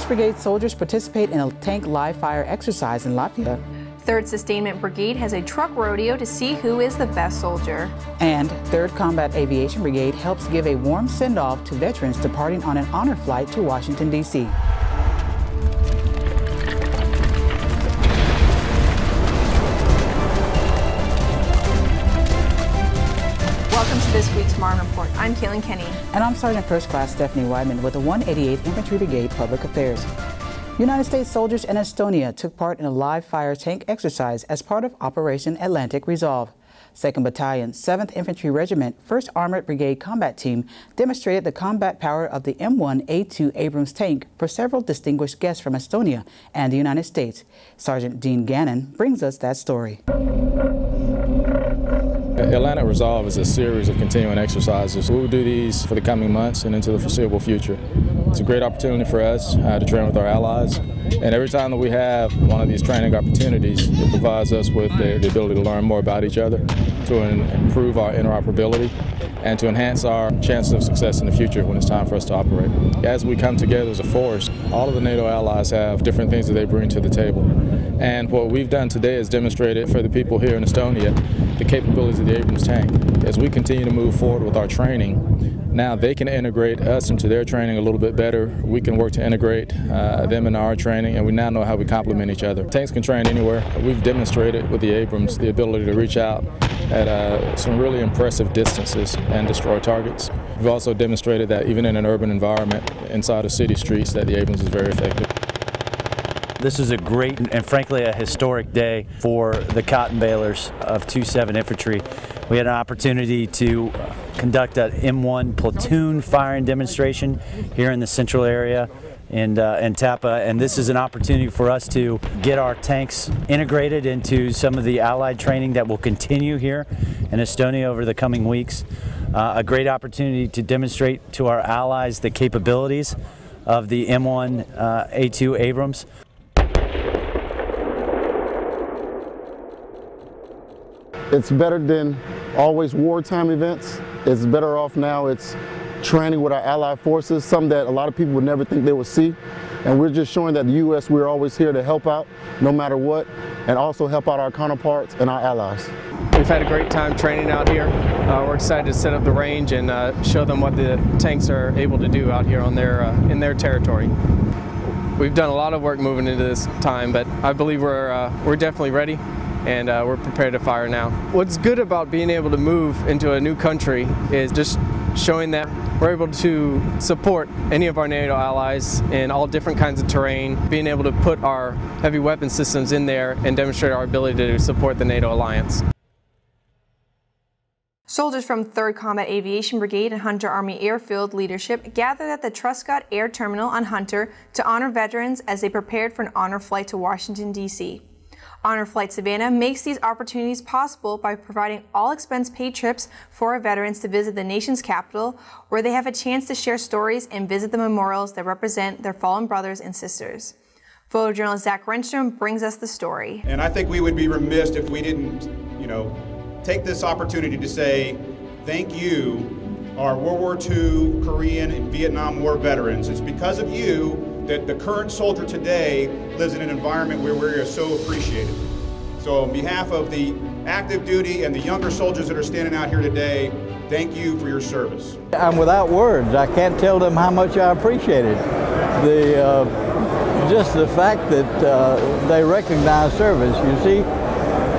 1st Brigade soldiers participate in a tank live fire exercise in Latvia. 3rd Sustainment Brigade has a truck rodeo to see who is the best soldier. And 3rd Combat Aviation Brigade helps give a warm send-off to veterans departing on an honor flight to Washington, D.C. Welcome to this week's Marne Report. I'm Kaylin Kenny. And I'm Sergeant First Class Stephanie Weidman with the 188th Infantry Brigade Public Affairs. United States soldiers in Estonia took part in a live fire tank exercise as part of Operation Atlantic Resolve. 2nd Battalion, 7th Infantry Regiment, 1st Armored Brigade Combat Team demonstrated the combat power of the M1A2 Abrams tank for several distinguished guests from Estonia and the United States. Sergeant Dean Gannon brings us that story. Atlantic Resolve is a series of continuing exercises. We will do these for the coming months and into the foreseeable future. It's a great opportunity for us to train with our allies, and every time that we have one of these training opportunities, it provides us with the ability to learn more about each other, to improve our interoperability, and to enhance our chances of success in the future when it's time for us to operate. As we come together as a force, all of the NATO allies have different things that they bring to the table. And what we've done today is demonstrated for the people here in Estonia the capabilities of the Abrams tank. As we continue to move forward with our training, now they can integrate us into their training a little bit better. We can work to integrate them in our training, and we now know how we complement each other. Tanks can train anywhere. We've demonstrated with the Abrams the ability to reach out at some really impressive distances and destroy targets. We've also demonstrated that even in an urban environment, inside of city streets, that the Abrams is very effective. This is a great and frankly a historic day for the cotton balers of 2-7 Infantry. We had an opportunity to conduct an M1 platoon firing demonstration here in the central area in Tapa, and this is an opportunity for us to get our tanks integrated into some of the allied training that will continue here in Estonia over the coming weeks. A great opportunity to demonstrate to our allies the capabilities of the M1A2 Abrams. It's better than always wartime events. It's better off now. It's training with our allied forces, something that a lot of people would never think they would see. And we're just showing that the U.S., we're always here to help out no matter what, and also help out our counterparts and our allies. We've had a great time training out here. We're excited to set up the range and show them what the tanks are able to do out here on in their territory. We've done a lot of work moving into this time, but I believe we're definitely ready. And we're prepared to fire now. What's good about being able to move into a new country is just showing that we're able to support any of our NATO allies in all different kinds of terrain, being able to put our heavy weapon systems in there and demonstrate our ability to support the NATO alliance. Soldiers from 3rd Combat Aviation Brigade and Hunter Army Airfield leadership gathered at the Truscott Air Terminal on Hunter to honor veterans as they prepared for an honor flight to Washington, D.C. Honor Flight Savannah makes these opportunities possible by providing all expense-paid trips for our veterans to visit the nation's capital, where they have a chance to share stories and visit the memorials that represent their fallen brothers and sisters. Photojournalist Zach Renstrom brings us the story. And I think we would be remiss if we didn't, take this opportunity to say thank you, our World War II, Korean, and Vietnam War veterans. It's because of you that the current soldier today lives in an environment where we are so appreciated. So on behalf of the active duty and the younger soldiers that are standing out here today, thank you for your service. I'm without words. I can't tell them how much I appreciate it. Just the fact that they recognize service. You see,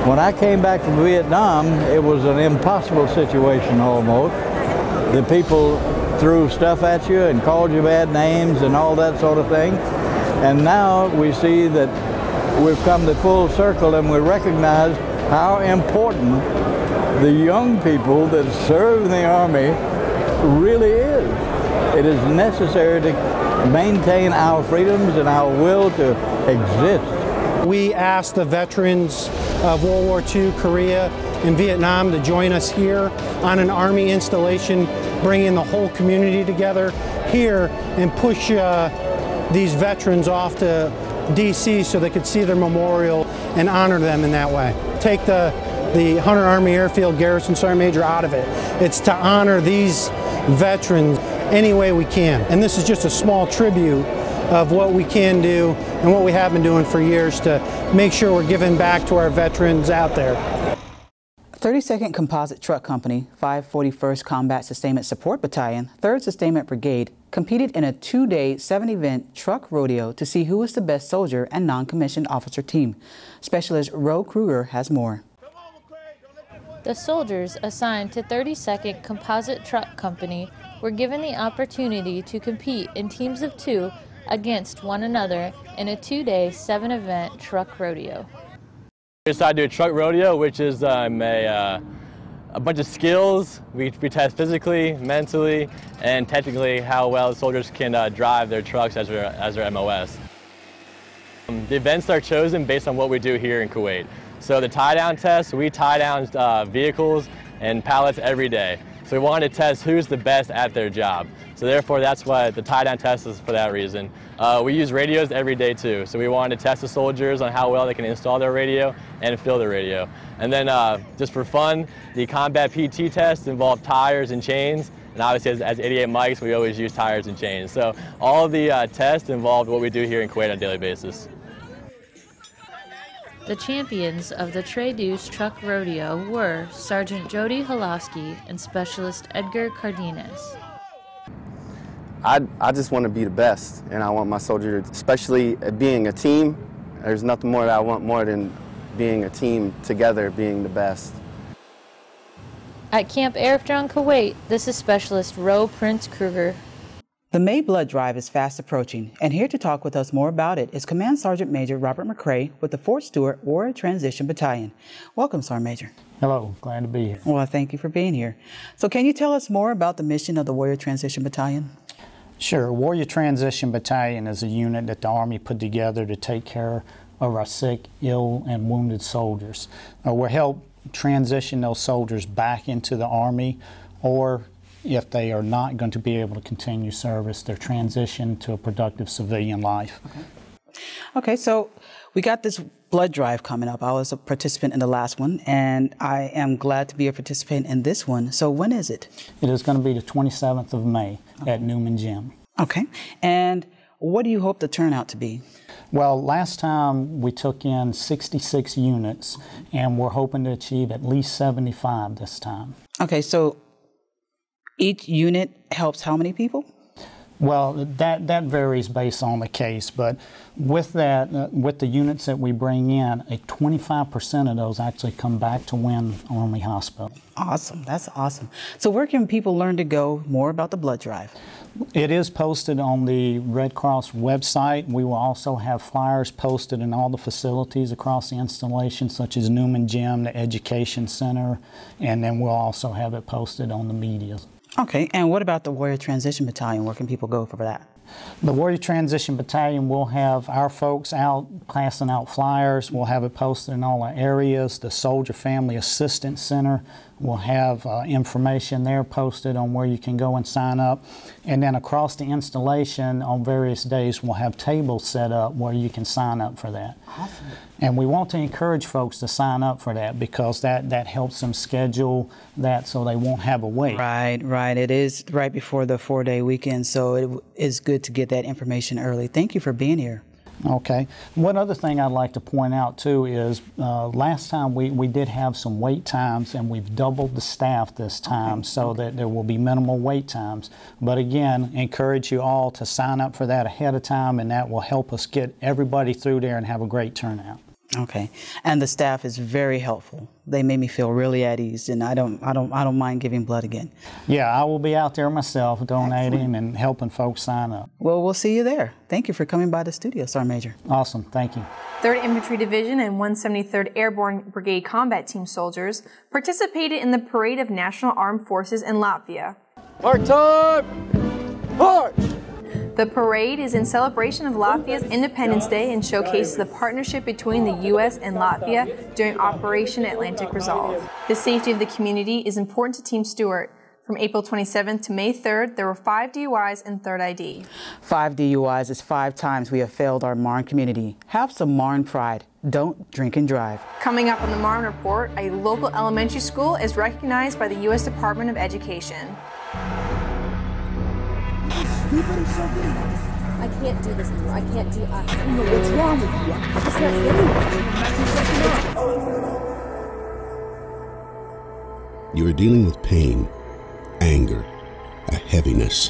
when I came back from Vietnam, it was an impossible situation almost. The people threw stuff at you and called you bad names and all that sort of thing. And now we see that we've come to full circle and we recognize how important the young people that serve in the Army really is. It is necessary to maintain our freedoms and our will to exist. We asked the veterans of World War II, Korea, and Vietnam to join us here on an Army installation, bringing the whole community together here and push these veterans off to D.C. so they could see their memorial and honor them in that way. Take the Hunter Army Airfield Garrison Sergeant Major out of it. It's to honor these veterans any way we can. And this is just a small tribute of what we can do and what we have been doing for years to make sure we're giving back to our veterans out there. 32nd Composite Truck Company, 541st Combat Sustainment Support Battalion, 3rd Sustainment Brigade competed in a 2-day, 7-event truck rodeo to see who was the best soldier and non-commissioned officer team. Specialist Ro Kruger has more. The soldiers assigned to 32nd Composite Truck Company were given the opportunity to compete in teams of 2 against one another in a 2-day, 7-event truck rodeo. We decided to do a truck rodeo, which is a bunch of skills. We test physically, mentally, and technically how well the soldiers can drive their trucks as their MOS. The events are chosen based on what we do here in Kuwait. So the tie-down test, we tie down vehicles and pallets every day. So we wanted to test who's the best at their job. So therefore, that's why the tie-down test is for that reason. We use radios every day too. So we wanted to test the soldiers on how well they can install their radio and fill their radio. And then just for fun, the combat PT test involved tires and chains. And obviously as 88 mics, we always use tires and chains. So all of the tests involved what we do here in Kuwait on a daily basis. The champions of the Trey-Deuce Truck Rodeo were Sergeant Jody Holoski and Specialist Edgar Cardenas. I just want to be the best, and I want my soldiers, especially being a team, there's nothing more that I want more than being a team together, being the best. At Camp Arifjan, Kuwait, this is Specialist Ro Prince Kruger. The May Blood Drive is fast approaching, and here to talk with us more about it is Command Sergeant Major Robert McCrae with the Fort Stewart Warrior Transition Battalion. Welcome, Sergeant Major. Hello, glad to be here. Well, thank you for being here. So can you tell us more about the mission of the Warrior Transition Battalion? Sure. Warrior Transition Battalion is a unit that the Army put together to take care of our sick, ill, and wounded soldiers. We'll help transition those soldiers back into the Army, or if they are not going to be able to continue service, their transition to a productive civilian life. Okay, so we got this blood drive coming up. I was a participant in the last one, and I am glad to be a participant in this one. So when is it? It is going to be the 27th of May at Newman Gym. Okay, and what do you hope the turnout to be? Well, last time we took in 66 units, and we're hoping to achieve at least 75 this time. Okay, so each unit helps how many people? Well, that varies based on the case, but with that, with the units that we bring in, 25% of those actually come back to Wynn Army Hospital. Awesome, that's awesome. So where can people learn to go more about the blood drive? It is posted on the Red Cross website. We will also have flyers posted in all the facilities across the installation, such as Newman Gym, the Education Center, and then we'll also have it posted on the media. Okay, and what about the Warrior Transition Battalion? Where can people go for that? The Warrior Transition Battalion will have our folks out passing out flyers. We'll have it posted in all our areas. The Soldier Family Assistance Center will have information there posted on where you can go and sign up. And then across the installation on various days, we'll have tables set up where you can sign up for that. Awesome. And we want to encourage folks to sign up for that because that helps them schedule that so they won't have a wait. Right. It is right before the 4-day weekend, so it is good to get that information early. Thank you for being here. Okay. One other thing I'd like to point out too is last time we did have some wait times, and we've doubled the staff this time so that there will be minimal wait times. But again, encourage you all to sign up for that ahead of time, and that will help us get everybody through there and have a great turnout. Okay, and the staff is very helpful. They made me feel really at ease, and I don't mind giving blood again. Yeah, I will be out there myself donating and helping folks sign up. Well, we'll see you there. Thank you for coming by the studio, Sergeant Major. Awesome, thank you. 3rd Infantry Division and 173rd Airborne Brigade Combat Team soldiers participated in the Parade of National Armed Forces in Latvia. Mark time! March! The parade is in celebration of Latvia's Independence Day and showcases the partnership between the U.S. and Latvia during Operation Atlantic Resolve. The safety of the community is important to Team Stewart. From April 27th to May 3rd, there were 5 DUIs and 3rd ID. 5 DUIs is 5 times we have failed our Marne community. Have some Marne pride. Don't drink and drive. Coming up on the Marne Report, a local elementary school is recognized by the U.S. Department of Education. I can't do this anymore. I can't do us. No, what's wrong with you? It's not feeling well. You are dealing with pain, anger, a heaviness.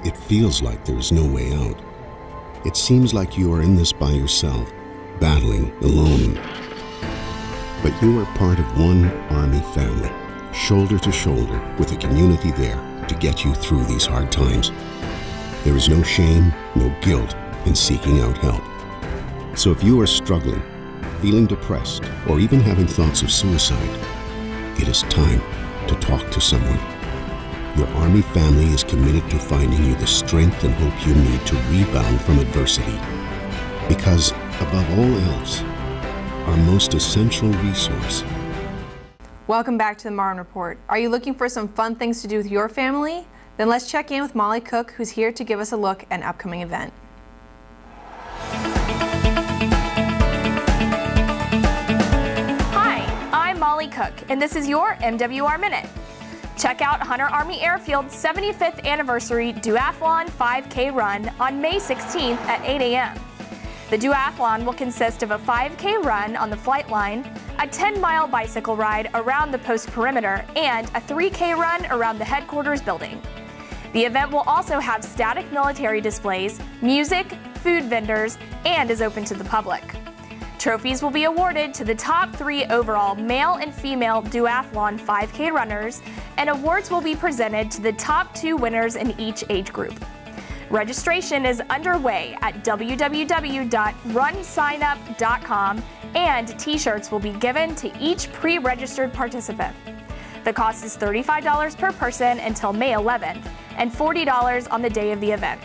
It feels like there is no way out. It seems like you are in this by yourself, battling alone. But you are part of one Army family, shoulder to shoulder with a community there to get you through these hard times. There is no shame, no guilt in seeking out help. So if you are struggling, feeling depressed, or even having thoughts of suicide, it is time to talk to someone. Your Army family is committed to finding you the strength and hope you need to rebound from adversity. Because, above all else, our most essential resource. Welcome back to the Marne Report. Are you looking for some fun things to do with your family? Then let's check in with Molly Cook, who's here to give us a look at an upcoming event. Hi, I'm Molly Cook, and this is your MWR Minute. Check out Hunter Army Airfield's 75th anniversary duathlon 5K run on May 16th at 8 a.m. The duathlon will consist of a 5K run on the flight line, a 10-mile bicycle ride around the post perimeter, and a 3K run around the headquarters building. The event will also have static military displays, music, food vendors, and is open to the public. Trophies will be awarded to the top 3 overall male and female duathlon 5K runners, and awards will be presented to the top 2 winners in each age group. Registration is underway at www.runsignup.com, and t-shirts will be given to each pre-registered participant. The cost is $35 per person until May 11th, and $40 on the day of the event.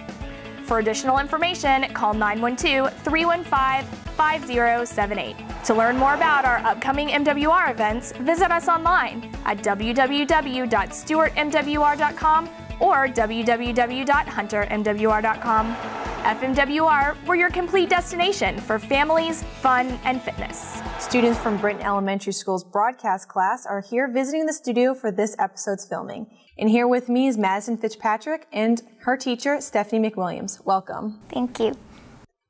For additional information, call 912-315-5078. To learn more about our upcoming MWR events, visit us online at www.stewartmwr.com or www.huntermwr.com. FMWR, we're your complete destination for families, fun, and fitness. Students from Britton Elementary School's broadcast class are here visiting the studio for this episode's filming. And here with me is Madison Fitzpatrick and her teacher, Stephanie McWilliams. Welcome. Thank you.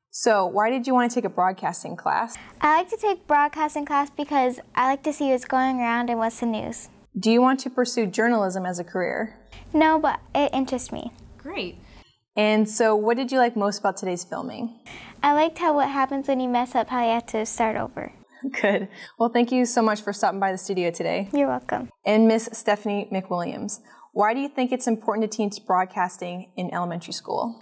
So, why did you want to take a broadcasting class? I like to take broadcasting class because I like to see what's going around and what's the news. Do you want to pursue journalism as a career? No, but it interests me. Great. And so, what did you like most about today's filming? I liked how what happens when you mess up, how you have to start over. Good. Well, thank you so much for stopping by the studio today. You're welcome. And Miss Stephanie McWilliams, why do you think it's important to teach broadcasting in elementary school?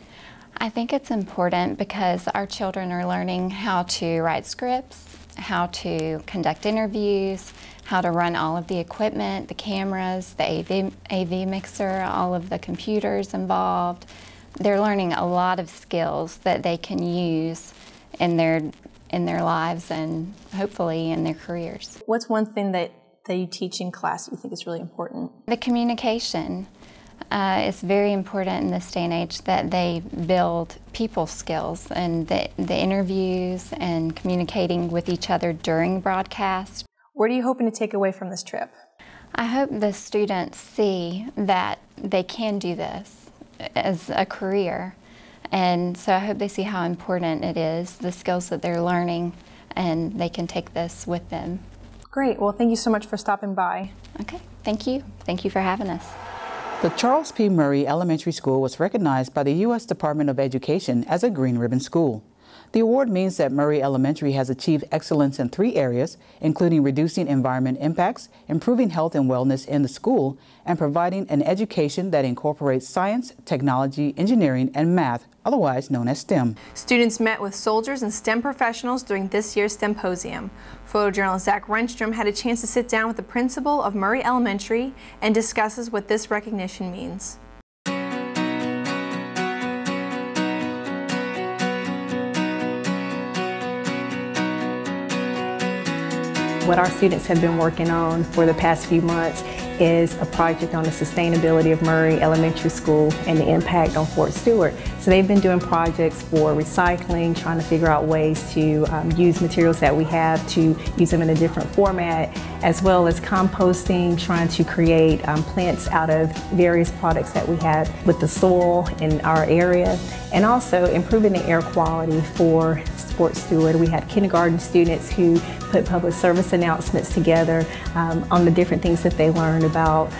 I think it's important because our children are learning how to write scripts, how to conduct interviews, how to run all of the equipment, the cameras, the AV mixer, all of the computers involved. They're learning a lot of skills that they can use in their lives and hopefully in their careers. What's one thing that you teach in class you think is really important? The communication. It's very important in this day and age that they build people skills and the interviews and communicating with each other during broadcast. What are you hoping to take away from this trip? I hope the students see that they can do this as a career, and so I hope they see how important it is, the skills that they're learning, and they can take this with them. Great. Well, thank you so much for stopping by. Okay. Thank you. Thank you for having us. The Charles P. Murray Elementary School was recognized by the U.S. Department of Education as a Green Ribbon School. The award means that Murray Elementary has achieved excellence in 3 areas, including reducing environment impacts, improving health and wellness in the school, and providing an education that incorporates science, technology, engineering, and math, otherwise known as STEM. Students met with soldiers and STEM professionals during this year's Stemposium. Photojournalist Zach Renstrom had a chance to sit down with the principal of Murray Elementary and discusses what this recognition means. What our students have been working on for the past few months is a project on the sustainability of Murray Elementary School and the impact on Fort Stewart. So they've been doing projects for recycling, trying to figure out ways to use materials that we have to use them in a different format, as well as composting, trying to create plants out of various products that we have with the soil in our area, and also improving the air quality for Fort Stewart. We had kindergarten students who put public service announcements together on the different things that they learned about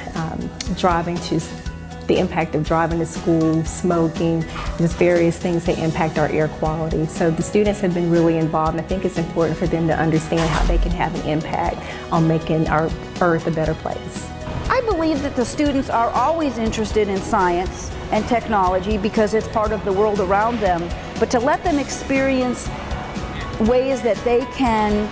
the impact of driving to school, smoking, just various things that impact our air quality. So the students have been really involved, and I think it's important for them to understand how they can have an impact on making our earth a better place. I believe that the students are always interested in science and technology because it's part of the world around them, but to let them experience ways that they can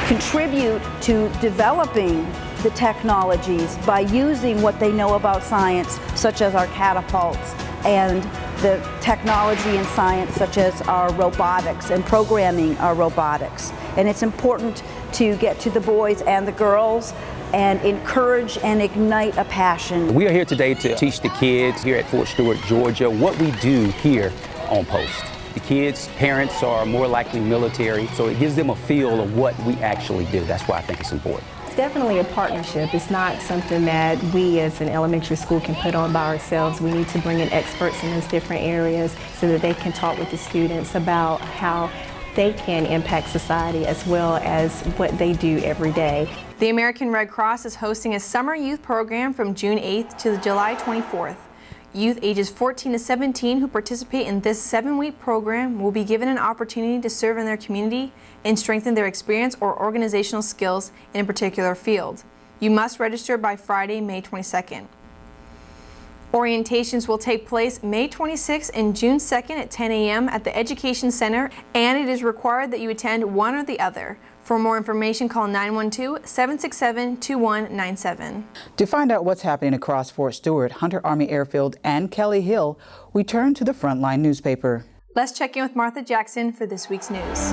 contribute to developing the technologies by using what they know about science, such as our catapults, and the technology and science such as our robotics and programming our robotics. And it's important to get to the boys and the girls and encourage and ignite a passion. We are here today to teach the kids here at Fort Stewart, Georgia, what we do here on post. The kids' parents are more likely military, so it gives them a feel of what we actually do. That's why I think it's important. It's definitely a partnership. It's not something that we as an elementary school can put on by ourselves. We need to bring in experts in those different areas so that they can talk with the students about how they can impact society as well as what they do every day. The American Red Cross is hosting a summer youth program from June 8th to July 24th. Youth ages 14 to 17 who participate in this 7-week program will be given an opportunity to serve in their community and strengthen their experience or organizational skills in a particular field. You must register by Friday, May 22nd. Orientations will take place May 26th and June 2nd at 10 a.m. at the Education Center, and it is required that you attend one or the other. For more information, call 912-767-2197. To find out what's happening across Fort Stewart, Hunter Army Airfield, and Kelly Hill, we turn to the Frontline newspaper. Let's check in with Martha Jackson for this week's news.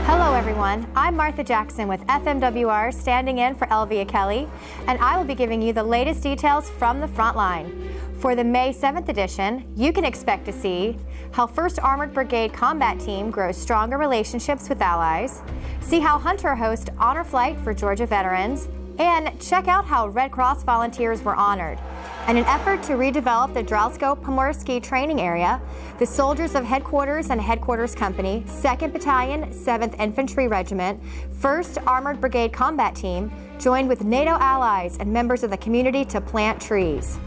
Hello everyone, I'm Martha Jackson with FMWR standing in for Elvia Kelly, and I will be giving you the latest details from the front line. For the May 7th edition, you can expect to see how 1st Armored Brigade Combat Team grows stronger relationships with allies, see how Hunter hosts Honor Flight for Georgia veterans, and check out how Red Cross volunteers were honored. In an effort to redevelop the Drowsko-Pomorski training area, the soldiers of Headquarters and Headquarters Company, 2nd Battalion, 7th Infantry Regiment, 1st Armored Brigade Combat Team joined with NATO allies and members of the community to plant trees.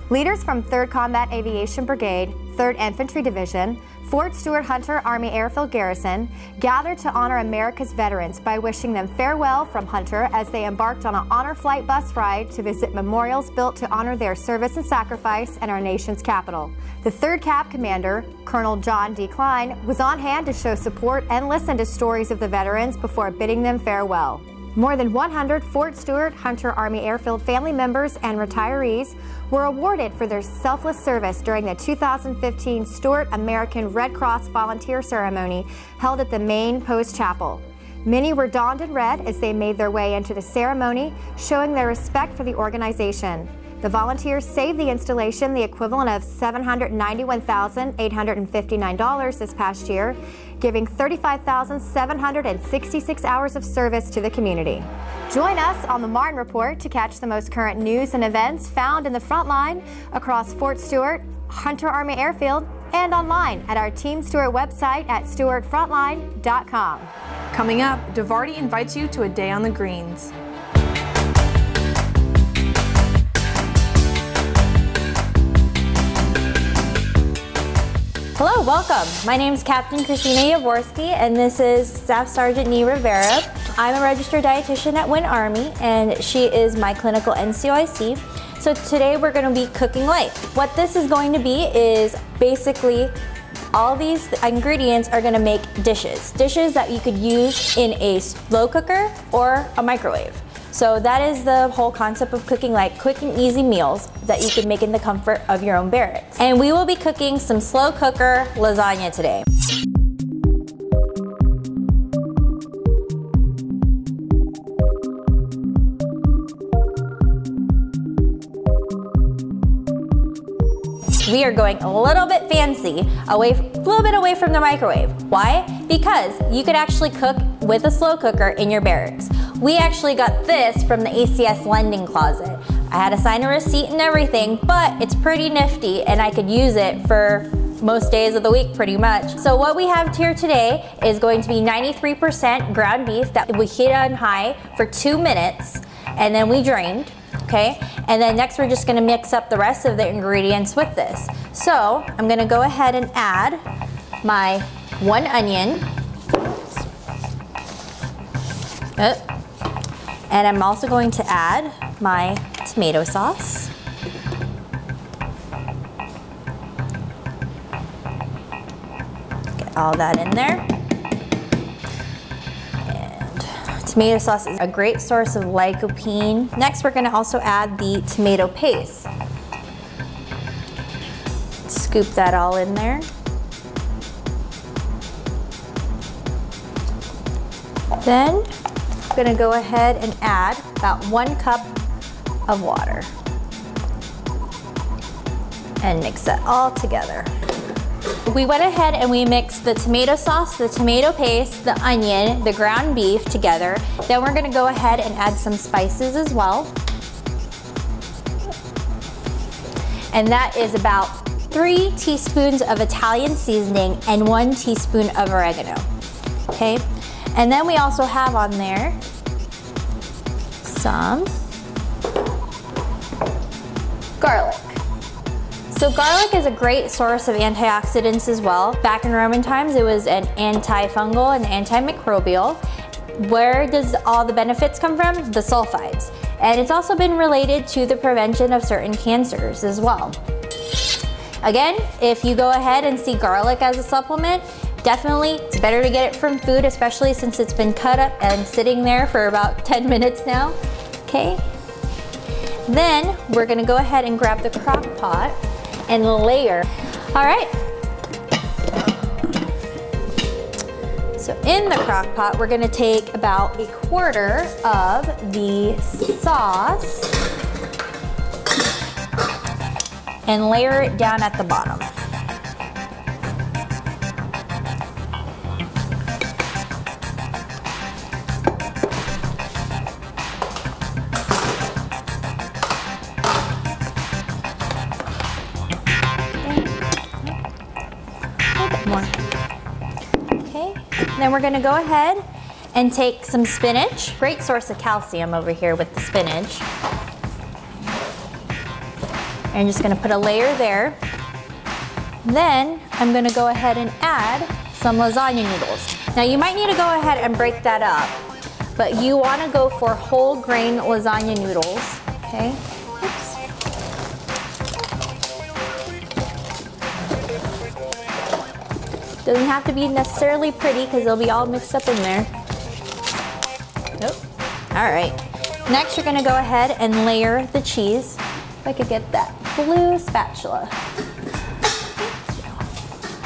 Leaders from 3rd Combat Aviation Brigade, 3rd Infantry Division, Fort Stewart Hunter Army Airfield Garrison gathered to honor America's veterans by wishing them farewell from Hunter as they embarked on an honor flight bus ride to visit memorials built to honor their service and sacrifice in our nation's capital. The 3rd CAP Commander, Colonel John D. Klein, was on hand to show support and listen to stories of the veterans before bidding them farewell. More than 100 Fort Stewart Hunter Army Airfield family members and retirees were awarded for their selfless service during the 2015 Stewart American Red Cross Volunteer Ceremony held at the main post chapel. Many were donned in red as they made their way into the ceremony, showing their respect for the organization. The volunteers saved the installation the equivalent of $791,859 this past year, giving 35,766 hours of service to the community. Join us on the Marne Report to catch the most current news and events found in the front line across Fort Stewart, Hunter Army Airfield, and online at our Team Stewart website at stewartfrontline.com. Coming up, DeVarty invites you to a day on the greens. Hello, welcome. My name is Captain Christina Yavorski, and this is Staff Sergeant Nee Rivera. I'm a registered dietitian at Wynn Army, and she is my clinical NCOIC. So today we're going to be cooking light. What this is going to be is basically all these ingredients are going to make dishes that you could use in a slow cooker or a microwave. So that is the whole concept of cooking light, quick and easy meals that you can make in the comfort of your own barracks. And we will be cooking some slow cooker lasagna today. we are going a little bit fancy, a little bit away from the microwave. Why? Because you could actually cook with a slow cooker in your barracks. We actually got this from the ACS lending closet. I had to sign a receipt and everything, but it's pretty nifty and I could use it for most days of the week pretty much. So what we have here today is going to be 93% ground beef that we heat on high for 2 minutes and then we drained, okay? And then next we're just gonna mix up the rest of the ingredients with this. So I'm gonna go ahead and add my 1 onion. And I'm also going to add my tomato sauce. Get all that in there. And tomato sauce is a great source of lycopene. Next, we're going to also add the tomato paste. Scoop that all in there. Then I'm going to go ahead and add about 1 cup of water and mix it all together. We went ahead and we mixed the tomato sauce, the tomato paste, the onion, the ground beef together. Then we're going to go ahead and add some spices as well. And that is about 3 teaspoons of Italian seasoning and 1 teaspoon of oregano. Okay? And then we also have on there some garlic. So garlic is a great source of antioxidants as well. Back in Roman times, it was an antifungal and antimicrobial. Where does all the benefits come from? The sulfides. And it's also been related to the prevention of certain cancers as well. Again, if you go ahead and see garlic as a supplement, definitely it's better to get it from food, especially since it's been cut up and sitting there for about 10 minutes now. Okay. Then we're gonna go ahead and grab the crock pot and layer. All right. So in the crock pot, we're gonna take about 1/4 of the sauce and layer it down at the bottom. Then we're gonna go ahead and take some spinach. Great source of calcium over here with the spinach. I'm just gonna put a layer there. Then I'm gonna go ahead and add some lasagna noodles. Now you might need to go ahead and break that up, but you wanna go for whole grain lasagna noodles, okay? Doesn't have to be necessarily pretty because they'll be all mixed up in there. Nope. All right. Next, you're gonna go ahead and layer the cheese. If I could get that blue spatula.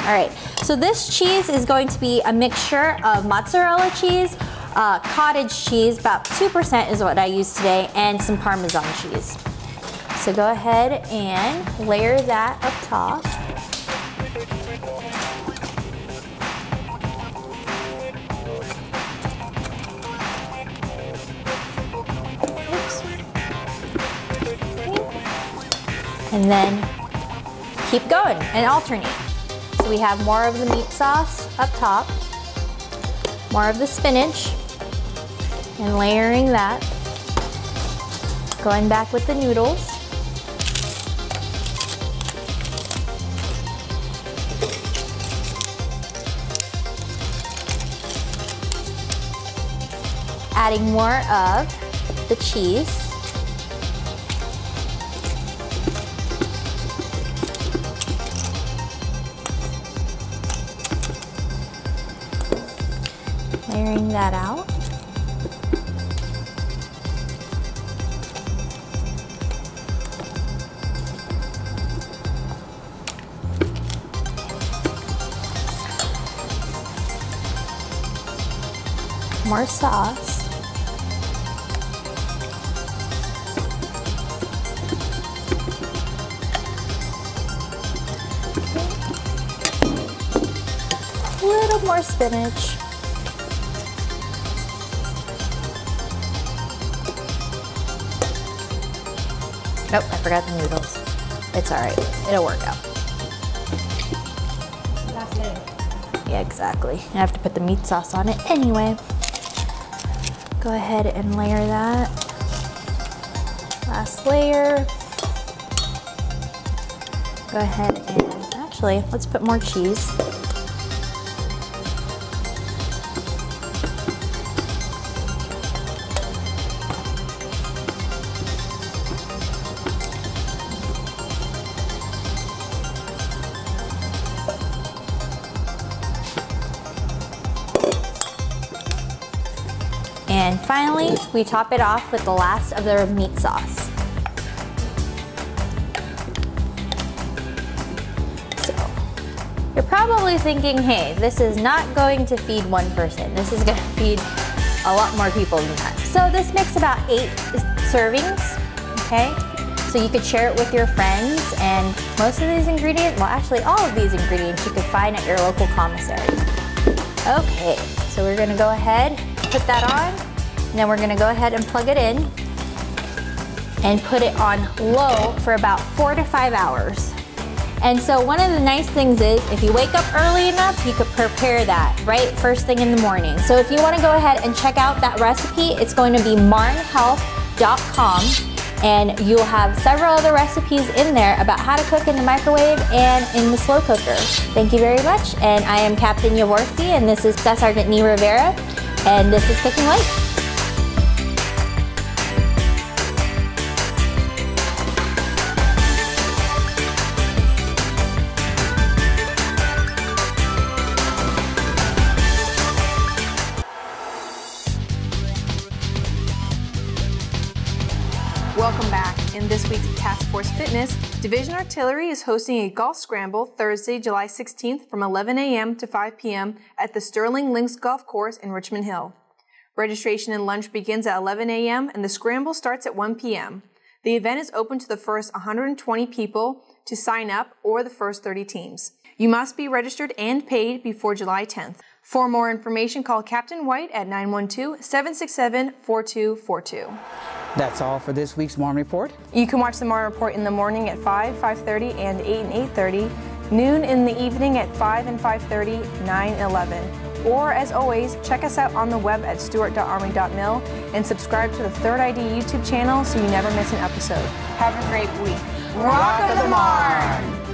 All right. So this cheese is going to be a mixture of mozzarella cheese, cottage cheese, about 2% is what I use today, and some Parmesan cheese. So go ahead and layer that up top. And then keep going and alternate. So we have more of the meat sauce up top, more of the spinach, and layering that. Going back with the noodles. Adding more of the cheese. Layering that out. More sauce. more spinach. Nope, I forgot the noodles. It's all right, it'll work out. Yeah, exactly. I have to put the meat sauce on it anyway. Go ahead and layer that. Last layer. Go ahead and, actually, let's put more cheese. And finally, we top it off with the last of the meat sauce. So, you're probably thinking, hey, this is not going to feed one person. This is gonna feed a lot more people than that. So this makes about 8 servings, okay? So you could share it with your friends, and most of these ingredients, well actually all of these ingredients you could find at your local commissary. Okay, so we're gonna go ahead, put that on, and then we're gonna go ahead and plug it in and put it on low for about 4 to 5 hours. And so one of the nice things is if you wake up early enough, you could prepare that, right? First thing in the morning. So if you wanna go ahead and check out that recipe, it's going to be marnehealth.com, and you'll have several other recipes in there about how to cook in the microwave and in the slow cooker. Thank you very much, and I am Captain Yaworski, and this is Staff Sergeant Nee Rivera, and this is Cooking Light. Welcome back. In this week's Task Force Fitness, Division Artillery is hosting a golf scramble Thursday, July 16th from 11 a.m. to 5 p.m. at the Sterling Links Golf Course in Richmond Hill. Registration and lunch begins at 11 a.m. and the scramble starts at 1 p.m. The event is open to the first 120 people to sign up or the first 30 teams. You must be registered and paid before July 10th. For more information, call Captain White at 912-767-4242. That's all for this week's Marne Report. You can watch the Marne Report in the morning at 5, 5:30, and 8 and 8:30, noon in the evening at 5 and 5:30, 9 and 11. Or, as always, check us out on the web at stewart.army.mil and subscribe to the Third ID YouTube channel so you never miss an episode. Have a great week. Rock of the Marne!